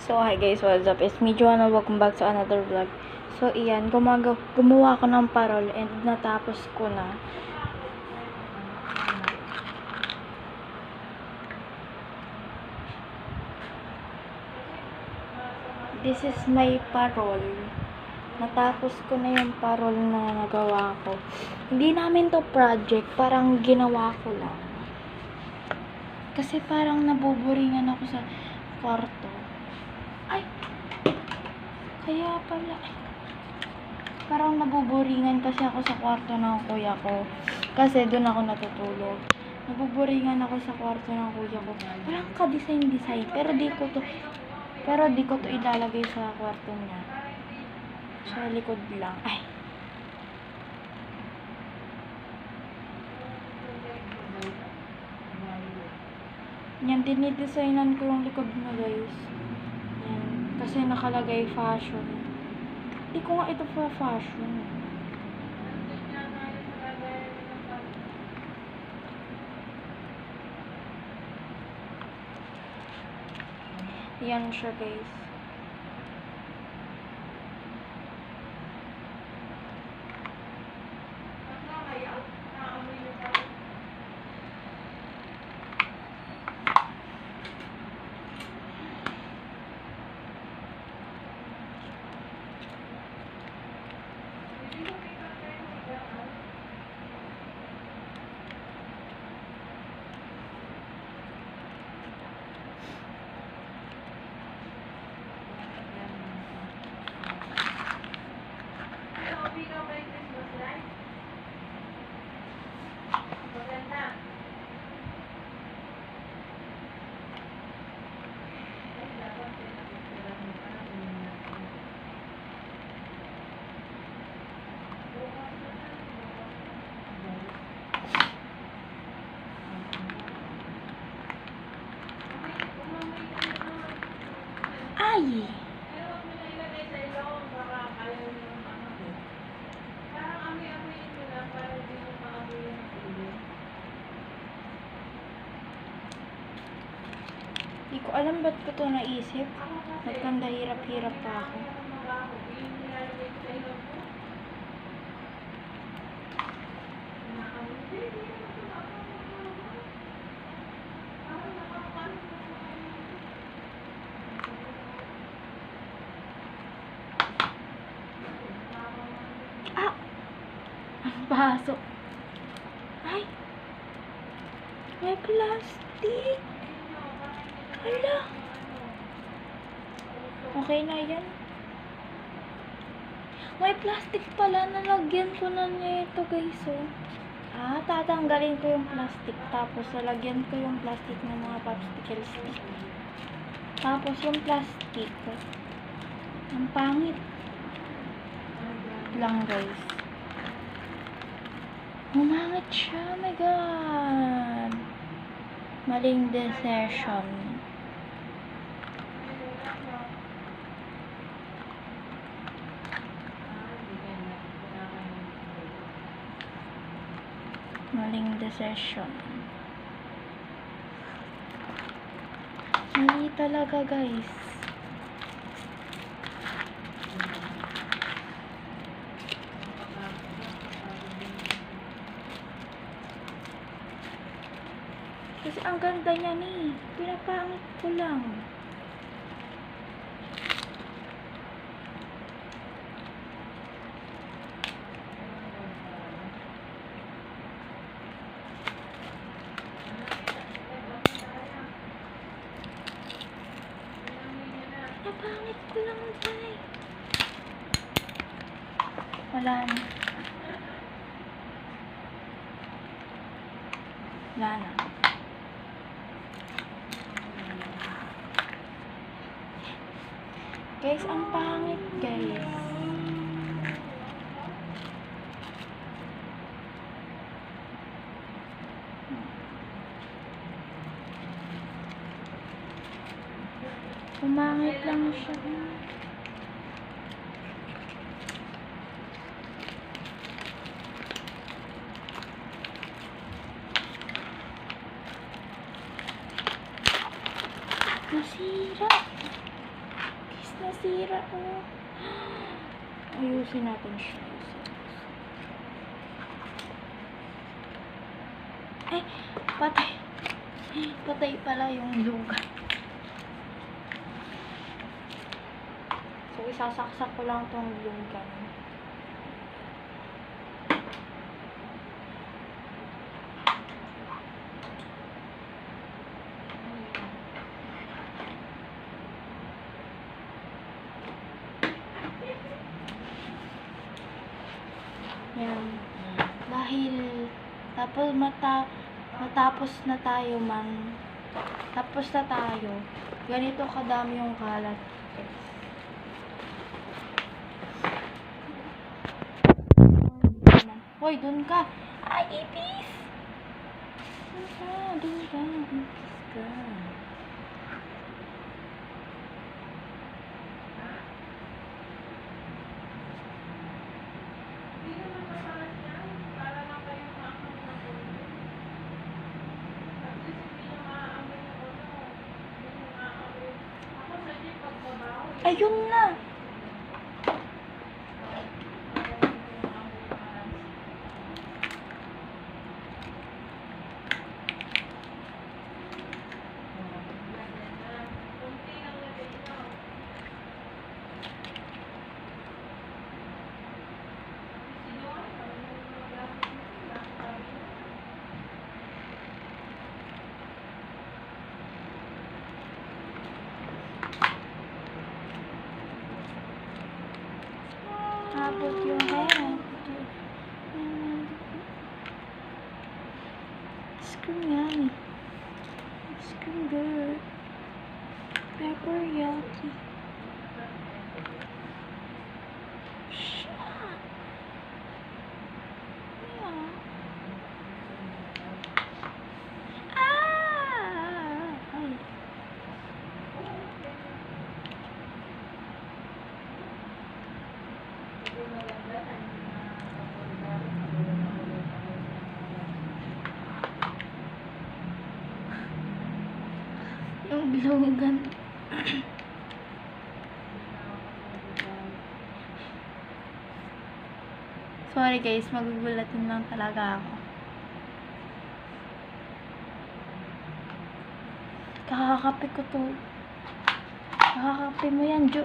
So, hi guys, what's up? It's me, Joanna. Welcome back to another vlog. So, iyan, gumawa ko ng parol and natapos ko na. This is my parol. Natapos ko na yung parol na nagawa ko. Hindi namin to project, parang ginawa ko lang. Kasi parang nabuburingan ako sa kwarto. Ay! Kaya pala. Parang nabuburingan kasi ako sa kwarto ng kuya ko. Kasi doon ako natutulog. Nabuburingan ako sa kwarto ng kuya ko. Walang ka-design. Pero di ko to ilalagay sa kwarto niya. Sa likod lang. Ay. Yan, dinidesignan ko yung likod na guys. Yan. Kasi nakalagay fashion. Hindi ko nga ito for fashion. Yan siya guys. Ay! Hindi ko alam ba't ko to naisip. Magkanda hirap-hirap pa ako. Ah! Ang pasok. Ay! May plastic! Hala! Okay na yan. May plastic pala. Nalagyan ko na nito guys. Oh. Tatanggalin ko yung plastic. Tapos lalagyan ko yung plastic ng mga popsicle stick. Tapos yung plastic. Ang pangit. Lang guys. Umangit siya. Oh my god. Maling decision. Maling decision. Mali talaga guys. Kasi ang ganda niya ni. Pinapangit ko lang. Pinapangit ko lang dyan. Wala na. Wala na. Guys, ang pangit guys. Umangit lang siya. Nasira. nasira, oh. Ayusin natin siya. Ay, patay. Patay pala yung lugar. So, isasaksak ko lang tong lugar. Yan. Dahil matapos na tayo tapos na tayo. Ganito kadami yung kalat. Hoy, dun ka. Ay, ipis! Dun ka. Ipis ka. Ayun na. Put your hand. Scream yummy. Scream good. Pepper yucky. Shut. Yeah. Ay. Yung bilongan. Sorry guys, magugulatin lang talaga ako. Kakakape ko to. Kakakape mo yan, Jo.